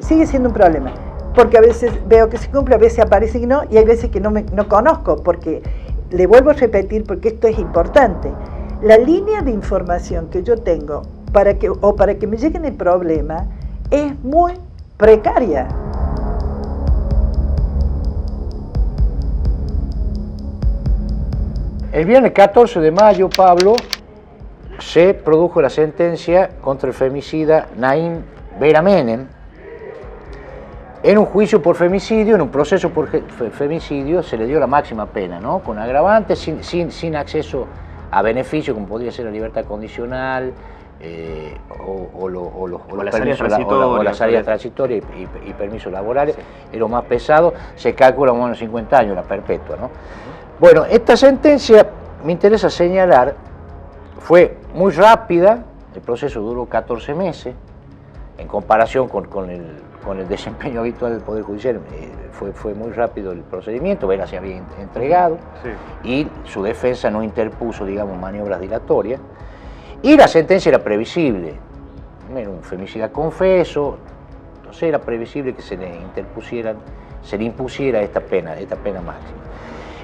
sigue siendo un problema, porque a veces veo que se cumple, a veces aparece que no, y hay veces que no conozco, porque le vuelvo a repetir, porque esto es importante. La línea de información que yo tengo para que me lleguen el problema es muy precaria. El viernes 14 de mayo, Pablo, se produjo la sentencia contra el femicida Naim Vera Menem. En un juicio por femicidio, en un proceso por femicidio, se le dio la máxima pena, ¿no? Con agravantes, sin acceso a beneficio, como podría ser la libertad condicional, o la salida transitoria y permisos laborales, sí. Es lo más pesado, se calcula más o menos 50 años, la perpetua, ¿no? Bueno, esta sentencia, me interesa señalar, fue muy rápida, el proceso duró 14 meses, en comparación con el desempeño habitual del Poder Judicial, fue muy rápido el procedimiento, Vera se había entregado, sí. Y su defensa no interpuso, digamos, maniobras dilatorias, y la sentencia era previsible, era un femicida confeso, entonces era previsible que se le impusiera esta pena máxima.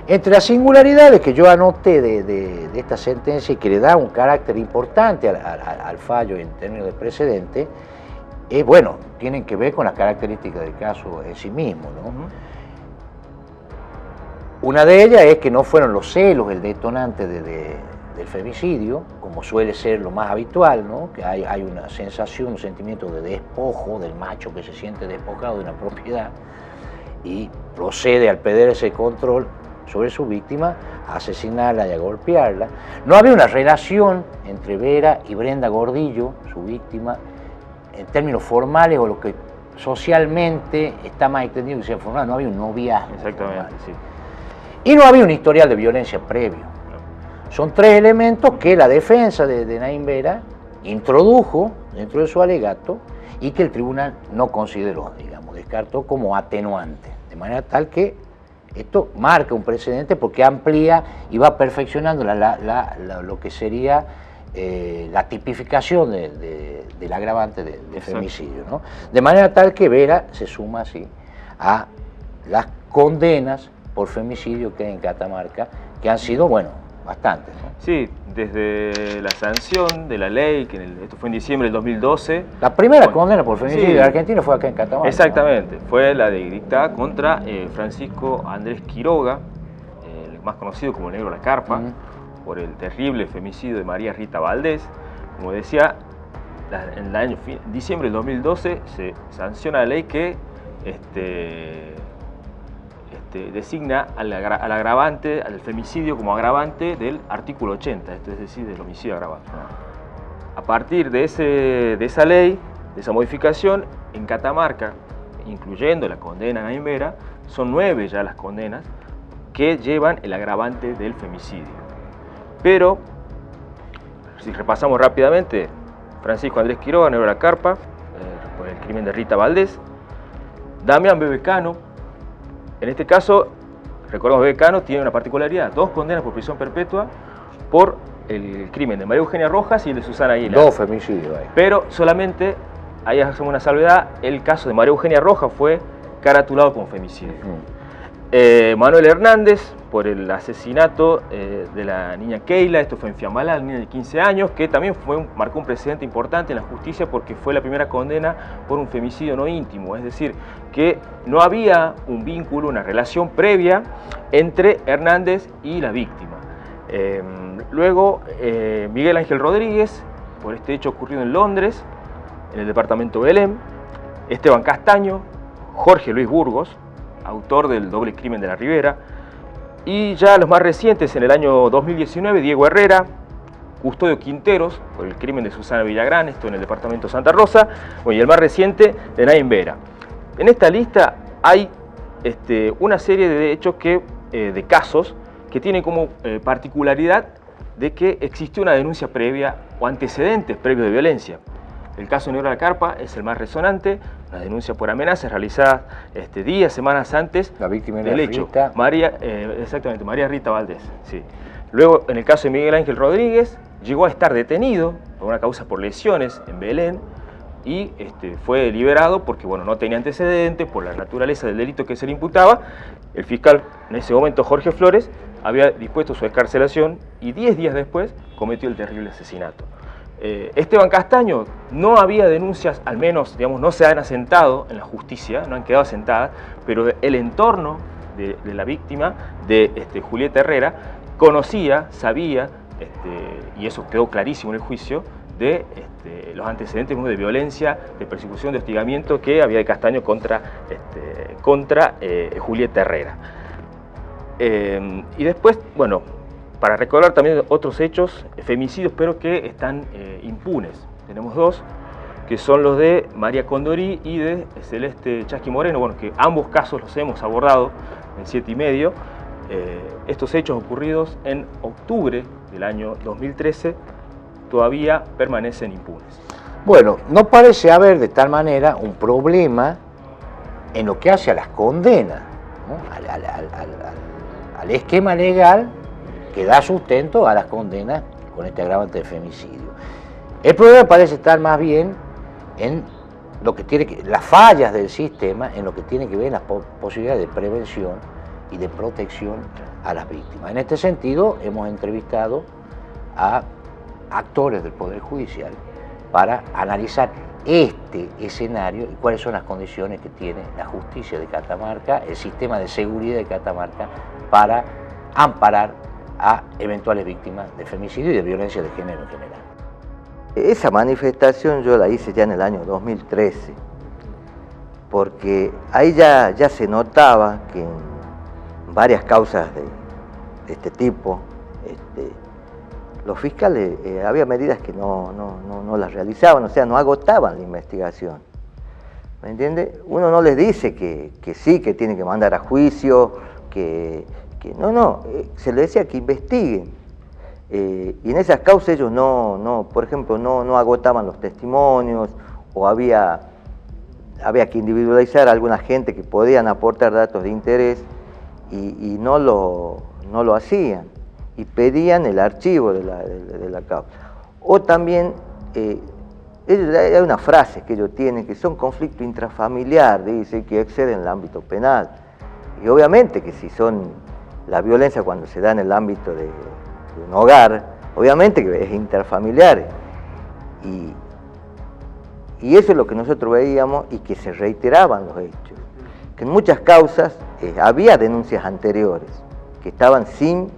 Entre las singularidades que yo anoté de esta sentencia y que le da un carácter importante al fallo en términos de precedente, bueno, tienen que ver con las características del caso en sí mismo, ¿no? Una de ellas es que no fueron los celos el detonante del femicidio, como suele ser lo más habitual, ¿no? Que hay una sensación, un sentimiento de despojo del macho que se siente despojado de una propiedad y procede al perder ese control sobre su víctima a asesinarla y a golpearla. No había una relación entre Vera y Brenda Gordillo, su víctima, en términos formales o lo que socialmente está más extendido que sea formal, no había un noviazgo. Exactamente, formal. Sí. Y no había un historial de violencia previo. Son tres elementos que la defensa de Naim Vera introdujo dentro de su alegato y que el tribunal no consideró, digamos, descartó como atenuante, de manera tal que esto marca un precedente porque amplía y va perfeccionando lo que sería la tipificación del agravante de femicidio, ¿no? De manera tal que Vera se suma así a las condenas por femicidio que hay en Catamarca, que han sido, bueno, bastantes, ¿no? Sí, desde la sanción de la ley, esto fue en diciembre del 2012. La primera condena por femicidio de Argentina fue acá en Catamarca. Exactamente, ¿no? Fue la dictada contra Francisco Andrés Quiroga, el más conocido como el Negro La Carpa, por el terrible femicidio de María Rita Valdés. Como decía, en el año diciembre del 2012 se sanciona la ley que designa al agravante, al femicidio como agravante del artículo 80, esto es decir, del homicidio agravado. A partir de esa ley, de esa modificación, en Catamarca, incluyendo la condena a Naim Vera, son 9 ya las condenas que llevan el agravante del femicidio. Pero, si repasamos rápidamente, Francisco Andrés Quiroga, Negro La Carpa, por el crimen de Rita Valdés, Damián Bebecano. En este caso, recordemos, Bebecano tiene una particularidad, 2 condenas por prisión perpetua por el crimen de María Eugenia Rojas y el de Susana Aguilar. 2 femicidios ahí. Pero solamente, ahí hacemos una salvedad, el caso de María Eugenia Rojas fue caratulado como femicidio. Manuel Hernández, por el asesinato de la niña Keila, esto fue en Fiambalá, la niña de 15 años, que también marcó un precedente importante en la justicia porque fue la primera condena por un femicidio no íntimo, es decir, que no había un vínculo, una relación previa entre Hernández y la víctima. Luego, Miguel Ángel Rodríguez, por este hecho ocurrido en Londres, en el departamento Belém, Esteban Castaño, Jorge Luis Burgos, autor del doble crimen de la Ribera, y ya los más recientes, en el año 2019, Diego Herrera, Custodio Quinteros, por el crimen de Susana Villagrán, esto en el departamento Santa Rosa, bueno, y el más reciente, de Naim Vera. En esta lista hay una serie de hechos de casos que tienen como particularidad de que existió una denuncia previa o antecedentes previos de violencia. El caso de Negro La Carpa es el más resonante, una denuncia por amenazas realizada días, semanas antes del hecho. Exactamente, María Rita Valdés. Sí. Luego, en el caso de Miguel Ángel Rodríguez, llegó a estar detenido por una causa por lesiones en Belén, y fue liberado porque bueno, no tenía antecedentes por la naturaleza del delito que se le imputaba. El fiscal en ese momento, Jorge Flores, había dispuesto su excarcelación y 10 días después cometió el terrible asesinato. Esteban Castaño, no había denuncias, al menos digamos, no se han asentado en la justicia, no han quedado asentadas, pero el entorno de la víctima, de Julieta Herrera, conocía, sabía, y eso quedó clarísimo en el juicio, de los antecedentes de violencia, de persecución, de hostigamiento que había de Castaño contra Julieta Herrera. Y después, bueno, para recordar también otros hechos, femicidios, pero que están impunes. Tenemos dos, que son los de María Condorí y de Celeste Chasqui Moreno, bueno, que ambos casos los hemos abordado en 7 y medio. Estos hechos ocurridos en octubre del año 2013 todavía permanecen impunes. Bueno, no parece haber de tal manera un problema en lo que hace a las condenas, ¿no? Al esquema legal que da sustento a las condenas con este agravante de femicidio. El problema parece estar más bien en lo que tiene que, las fallas del sistema, en lo que tiene que ver en las posibilidades de prevención y de protección a las víctimas. En este sentido, hemos entrevistado a actores del Poder Judicial para analizar este escenario y cuáles son las condiciones que tiene la justicia de Catamarca, el sistema de seguridad de Catamarca, para amparar a eventuales víctimas de femicidio y de violencia de género en general. Esa manifestación yo la hice ya en el año 2013, porque ahí ya se notaba que en varias causas de este tipo, los fiscales había medidas que no las realizaban, o sea, no agotaban la investigación. ¿Me entiende? Uno no les dice que sí, que tiene que mandar a juicio, que no, se les decía que investiguen. Y en esas causas ellos por ejemplo, no agotaban los testimonios, o había que individualizar a alguna gente que podían aportar datos de interés y no lo hacían, y pedían el archivo de la causa. O también, hay una frase que ellos tienen, que son conflicto intrafamiliar, dice, que exceden el ámbito penal. Y obviamente que si son la violencia cuando se da en el ámbito de un hogar, obviamente que es interfamiliar. Y eso es lo que nosotros veíamos y que se reiteraban los hechos. Que en muchas causas había denuncias anteriores que estaban sin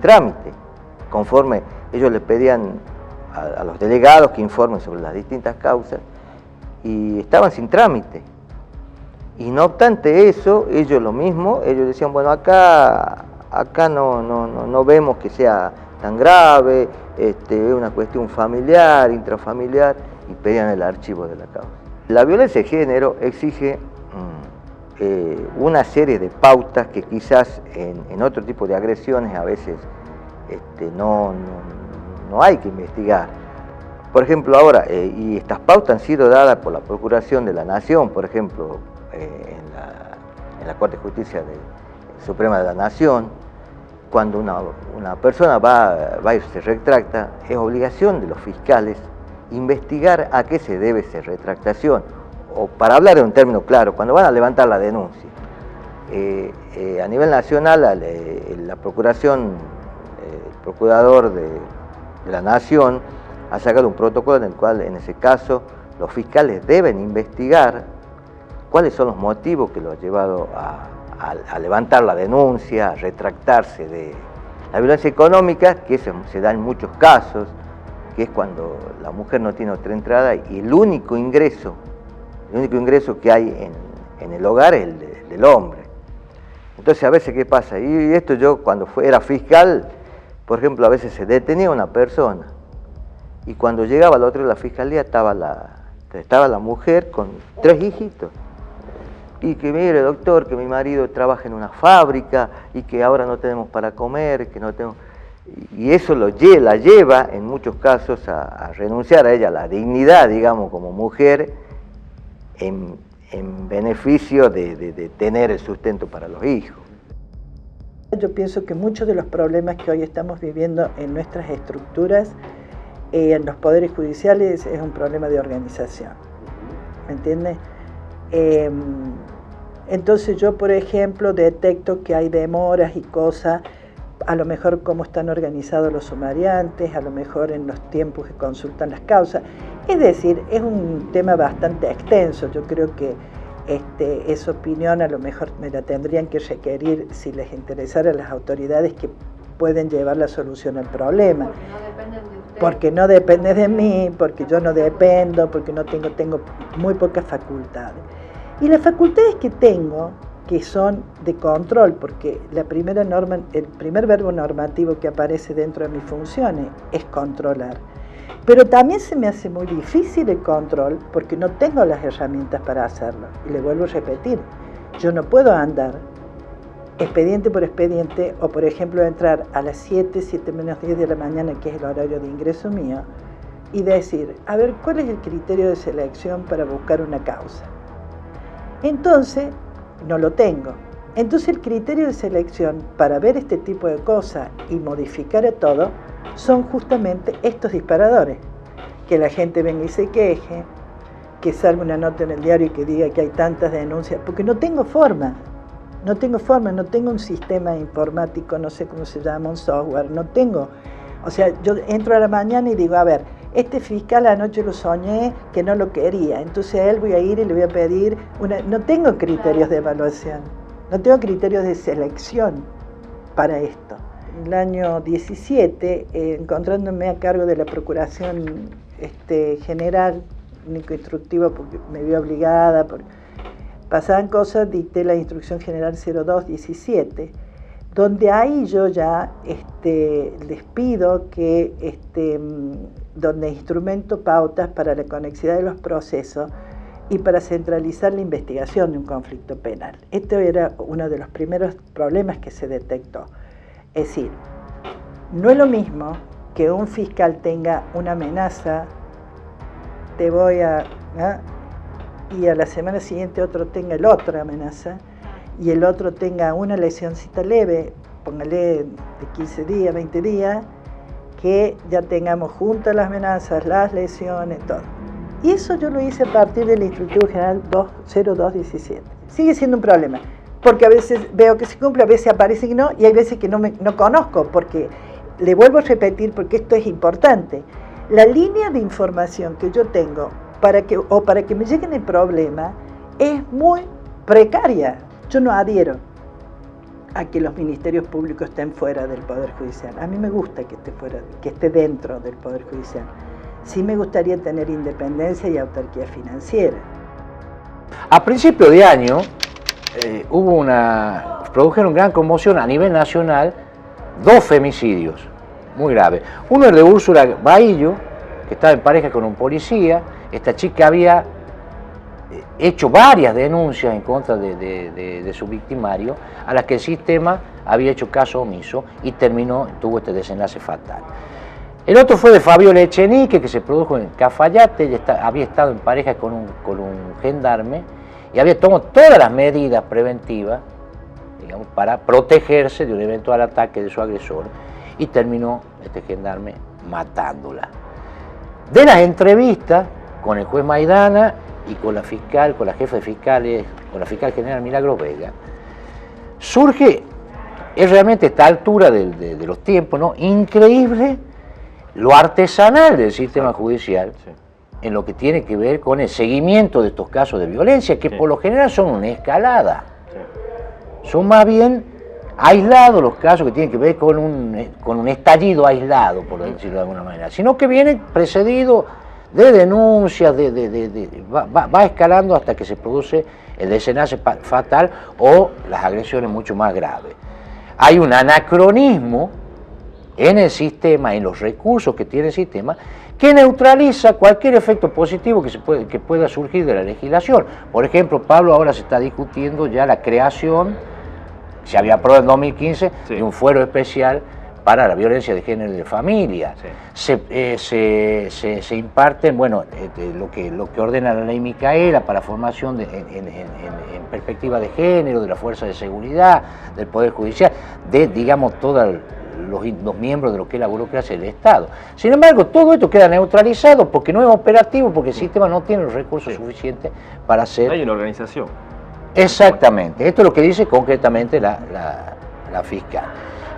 trámite, conforme ellos le pedían a los delegados que informen sobre las distintas causas, y estaban sin trámite. Y no obstante eso, ellos lo mismo, ellos decían, bueno, acá no vemos que sea tan grave, es una cuestión familiar, intrafamiliar, y pedían el archivo de la causa. La violencia de género exige una serie de pautas que quizás en otro tipo de agresiones a veces no hay que investigar. Por ejemplo, ahora, y estas pautas han sido dadas por la Procuración de la Nación, por ejemplo, en la Corte de Justicia Suprema de la Nación, cuando una persona va y se retracta, es obligación de los fiscales investigar a qué se debe esa retractación, o para hablar en un término claro, cuando van a levantar la denuncia. A nivel nacional, la Procuración, el Procurador de la Nación ha sacado un protocolo en el cual, en ese caso, los fiscales deben investigar cuáles son los motivos que lo han llevado a levantar la denuncia, a retractarse de la violencia económica, que eso se da en muchos casos, que es cuando la mujer no tiene otra entrada y el único ingreso que hay en el hogar es el del hombre. Entonces, a veces, ¿qué pasa? Y esto yo, cuando era fiscal, por ejemplo, a veces se detenía una persona y cuando llegaba al otro de la fiscalía estaba la mujer con 3 hijitos. Y que mire, doctor, que mi marido trabaja en una fábrica y que ahora no tenemos para comer, que no tenemos... Y eso la lleva en muchos casos a renunciar a ella, a la dignidad, digamos, como mujer, en beneficio de tener el sustento para los hijos. Yo pienso que muchos de los problemas que hoy estamos viviendo en nuestras estructuras en los poderes judiciales es un problema de organización, ¿me entiendes? Entonces yo, por ejemplo, detecto que hay demoras y cosas, a lo mejor cómo están organizados los sumariantes, a lo mejor en los tiempos que consultan las causas. Es decir, es un tema bastante extenso. Yo creo que esa opinión a lo mejor me la tendrían que requerir si les interesara a las autoridades que pueden llevar la solución al problema. Porque no depende de mí, porque yo no dependo, porque no tengo muy pocas facultades. Y las facultades que tengo, que son de control, porque la primera norma, el primer verbo normativo que aparece dentro de mis funciones es controlar. Pero también se me hace muy difícil el control porque no tengo las herramientas para hacerlo. Y le vuelvo a repetir, yo no puedo andar expediente por expediente o, por ejemplo, entrar a las 7 menos 10 de la mañana, que es el horario de ingreso mío, y decir, a ver, ¿cuál es el criterio de selección para buscar una causa? Entonces, no lo tengo. Entonces el criterio de selección para ver este tipo de cosas y modificar a todo son justamente estos disparadores. Que la gente venga y se queje, que salga una nota en el diario y que diga que hay tantas denuncias, porque no tengo forma, no tengo un sistema informático, no sé cómo se llama, un software, no tengo. O sea, yo entro a la mañana y digo, a ver, este fiscal anoche lo soñé que no lo quería, entonces a él voy a ir y le voy a pedir no tengo criterios de evaluación, no tengo criterios de selección para esto. En el año 17, encontrándome a cargo de la Procuración General, único instructivo porque me vi obligada, pasaban cosas, dicté la Instrucción General 0217, donde ahí yo ya les pido que donde instrumento pautas para la conexidad de los procesos y para centralizar la investigación de un conflicto penal. Este era uno de los primeros problemas que se detectó. Es decir, no es lo mismo que un fiscal tenga una amenaza, y a la semana siguiente otro tenga la otra amenaza, y el otro tenga una lesioncita leve, póngale de 15 días, 20 días, que ya tengamos juntas las amenazas, las lesiones, todo. Y eso yo lo hice a partir del Instructivo General 0217. Sigue siendo un problema, porque a veces veo que se cumple, a veces aparece que no, y hay veces que no conozco, porque le vuelvo a repetir, porque esto es importante. La línea de información que yo tengo para que me lleguen el problema es muy precaria. Yo no adhiero a que los ministerios públicos estén fuera del Poder Judicial. A mí me gusta que esté dentro del Poder Judicial. Sí me gustaría tener independencia y autarquía financiera. A principio de año produjeron gran conmoción a nivel nacional 2 femicidios muy graves. Uno es de Úrsula Bahillo, que estaba en pareja con un policía. Esta chica había hecho varias denuncias en contra de su victimario, a las que el sistema había hecho caso omiso y tuvo este desenlace fatal. El otro fue de Fabiola Echenique, que se produjo en Cafayate. Ella había estado en pareja con un gendarme y había tomado todas las medidas preventivas, digamos, para protegerse de un eventual ataque de su agresor, y terminó este gendarme matándola. De las entrevistas con el juez Maidana y con la jefa de fiscales, con la fiscal general Milagros Vega, surge, es realmente a esta altura de los tiempos, ¿no?, increíble lo artesanal del sistema judicial en lo que tiene que ver con el seguimiento de estos casos de violencia, que por lo general son una escalada. Son más bien aislados los casos que tienen que ver con un estallido aislado, por decirlo de alguna manera, sino que vienen precedidos de denuncias, va escalando hasta que se produce el desenlace fatal o las agresiones mucho más graves. Hay un anacronismo en el sistema, en los recursos que tiene el sistema, que neutraliza cualquier efecto positivo que pueda surgir de la legislación. Por ejemplo, Pablo, ahora se está discutiendo ya la creación, se había aprobado en 2015, de un fuero especial para la violencia de género y de familia. Se imparten, lo que ordena la ley Micaela para formación en perspectiva de género, de la fuerza de seguridad, del Poder Judicial, de, digamos, toda los miembros de lo que es la burocracia del Estado. Sin embargo, todo esto queda neutralizado porque no es operativo, porque el sistema no tiene los recursos suficientes para hacer... No hay una organización. Exactamente, esto es lo que dice concretamente la fiscal.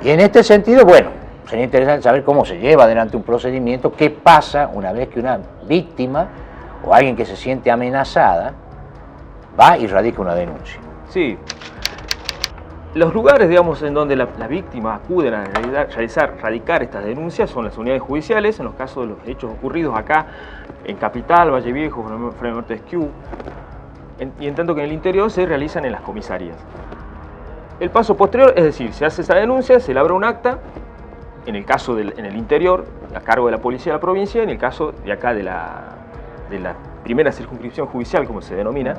Y en este sentido, bueno, sería interesante saber cómo se lleva adelante un procedimiento, qué pasa una vez que una víctima o alguien que se siente amenazada va y radica una denuncia. Sí. Los lugares, digamos, en donde la víctima acuden a radicar estas denuncias son las unidades judiciales, en los casos de los hechos ocurridos acá en Capital, Valle Viejo, Frente Norte de Esquiú, y en tanto que en el interior se realizan en las comisarías. El paso posterior, es decir, se hace esa denuncia, se elabora un acta, en el caso en el interior, a cargo de la policía de la provincia, en el caso de acá de la primera circunscripción judicial, como se denomina,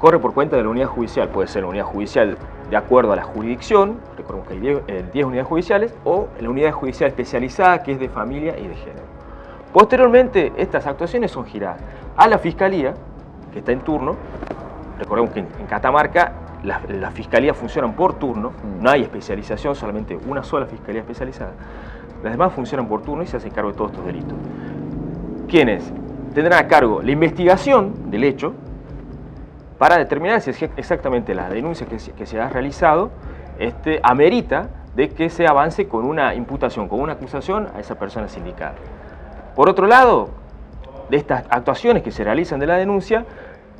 corre por cuenta de la unidad judicial. Puede ser la unidad judicial de acuerdo a la jurisdicción, recordemos que hay 10 unidades judiciales, o la unidad judicial especializada, que es de familia y de género. Posteriormente, estas actuaciones son giradas a la fiscalía, que está en turno. Recordemos que en Catamarca las fiscalías funcionan por turno, no hay especialización, solamente una sola fiscalía especializada. Las demás funcionan por turno y se hacen cargo de todos estos delitos. Quienes tendrán a cargo la investigación del hecho para determinar si exactamente la denuncia que se ha realizado amerita de que se avance con una imputación, con una acusación a esa persona sindicada. Por otro lado, de estas actuaciones que se realizan de la denuncia,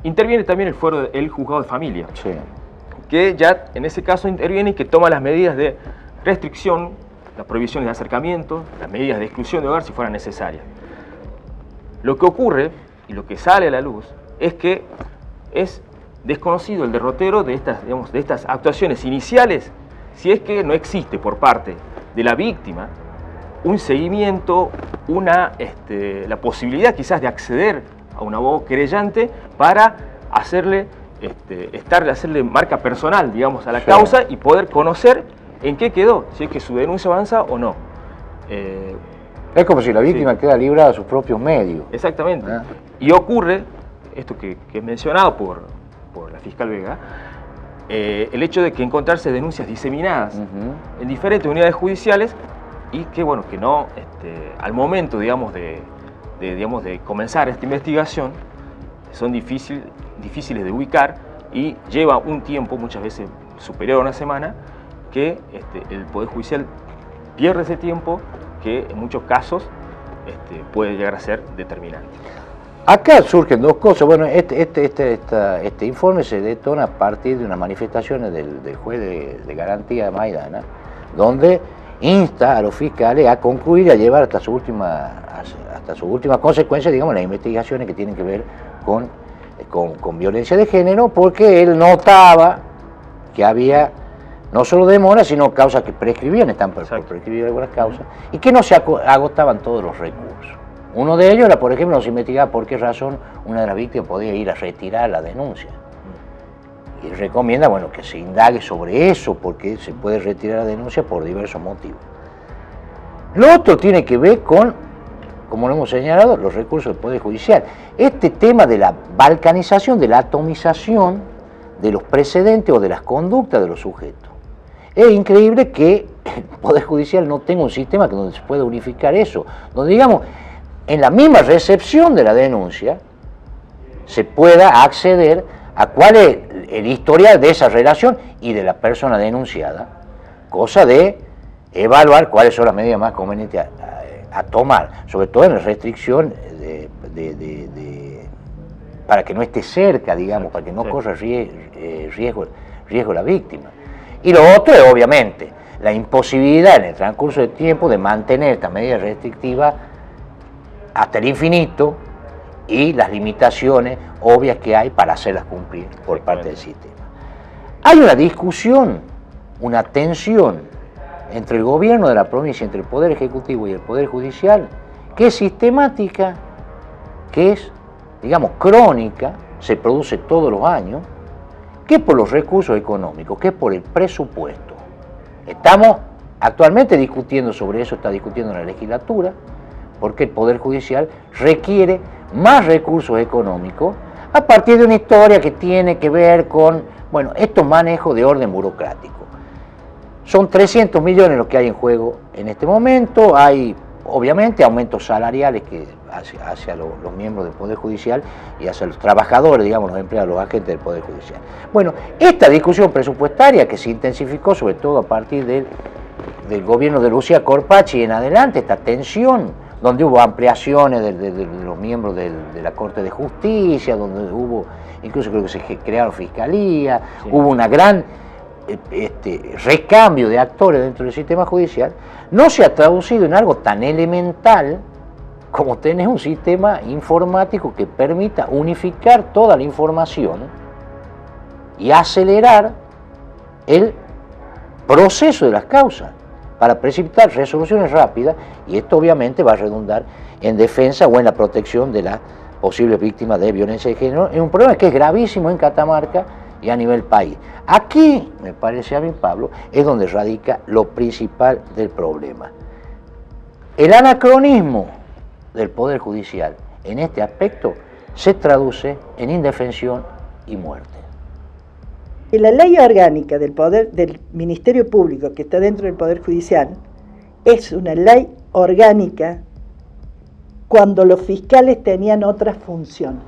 interviene también el juzgado de familia, Sí. que ya en ese caso interviene y que toma las medidas de restricción, las prohibiciones de acercamiento, las medidas de exclusión de hogar si fueran necesarias. Lo que ocurre y lo que sale a la luz es que es desconocido el derrotero de estas actuaciones iniciales, si es que no existe por parte de la víctima un seguimiento, la posibilidad quizás de acceder a un abogado querellante para hacerle marca personal, digamos, a la causa y poder conocer en qué quedó, si es que su denuncia avanza o no. Es como si la víctima queda librada a sus propios medios. Exactamente. Y ocurre, esto que es mencionado por la fiscal Vega, el hecho de que encontrarse denuncias diseminadas en diferentes unidades judiciales y que, bueno, que no, al momento, digamos, de comenzar esta investigación, son difíciles de ubicar y lleva un tiempo, muchas veces superior a una semana, que el Poder Judicial pierde ese tiempo que en muchos casos puede llegar a ser determinante. Acá surgen dos cosas. Bueno, este informe se detona a partir de unas manifestaciones del juez de garantía de Maidana, donde insta a los fiscales a concluir y a llevar hasta su última consecuencia, digamos, las investigaciones que tienen que ver con violencia de género, porque él notaba que había no solo demoras, sino causas que prescribían, están por prescribir algunas causas, y que no se agotaban todos los recursos. Uno de ellos era, por ejemplo, no se investigaba por qué razón una de las víctimas podía ir a retirar la denuncia. Y recomienda, bueno, que se indague sobre eso, porque se puede retirar la denuncia por diversos motivos. Lo otro tiene que ver con, como lo hemos señalado, los recursos del Poder Judicial. Este tema de la balcanización, de la atomización de los precedentes o de las conductas de los sujetos. Es increíble que el Poder Judicial no tenga un sistema donde se pueda unificar eso, donde, digamos, en la misma recepción de la denuncia se pueda acceder a cuál es el historial de esa relación y de la persona denunciada, cosa de evaluar cuáles son las medidas más convenientes a tomar, sobre todo en la restricción para que no esté cerca, digamos, para que no corra riesgo la víctima. Y lo otro es, obviamente, la imposibilidad en el transcurso del tiempo de mantener estas medidas restrictivas hasta el infinito y las limitaciones obvias que hay para hacerlas cumplir por parte del sistema. Hay una discusión, una tensión entre el gobierno de la provincia, entre el Poder Ejecutivo y el Poder Judicial, que es sistemática, que es, digamos, crónica, se produce todos los años, que es por los recursos económicos, que es por el presupuesto. Estamos actualmente discutiendo sobre eso, está discutiendo en la legislatura, porque el Poder Judicial requiere más recursos económicos a partir de una historia que tiene que ver con, bueno, estos manejos de orden burocrático. Son 300 millones los que hay en juego en este momento. Hay, obviamente, aumentos salariales que hacia los miembros del Poder Judicial y hacia los trabajadores, digamos, los empleados, los agentes del Poder Judicial. Bueno, esta discusión presupuestaria que se intensificó sobre todo a partir del gobierno de Lucía Corpachi en adelante, esta tensión, donde hubo ampliaciones de los miembros de la Corte de Justicia, donde hubo, incluso creo que se crearon fiscalía, sí. Hubo una gran recambio de actores dentro del sistema judicial, no se ha traducido en algo tan elemental como tener un sistema informático que permita unificar toda la información y acelerar el proceso de las causas para precipitar resoluciones rápidas, y esto obviamente va a redundar en defensa o en la protección de las posibles víctimas de violencia de género, en un problema que es gravísimo en Catamarca y a nivel país. Aquí, me parece a mí, Pablo, es donde radica lo principal del problema. El anacronismo del Poder Judicial en este aspecto se traduce en indefensión y muerte. Y la ley orgánica del Ministerio Público que está dentro del Poder Judicial es una ley orgánica cuando los fiscales tenían otra función.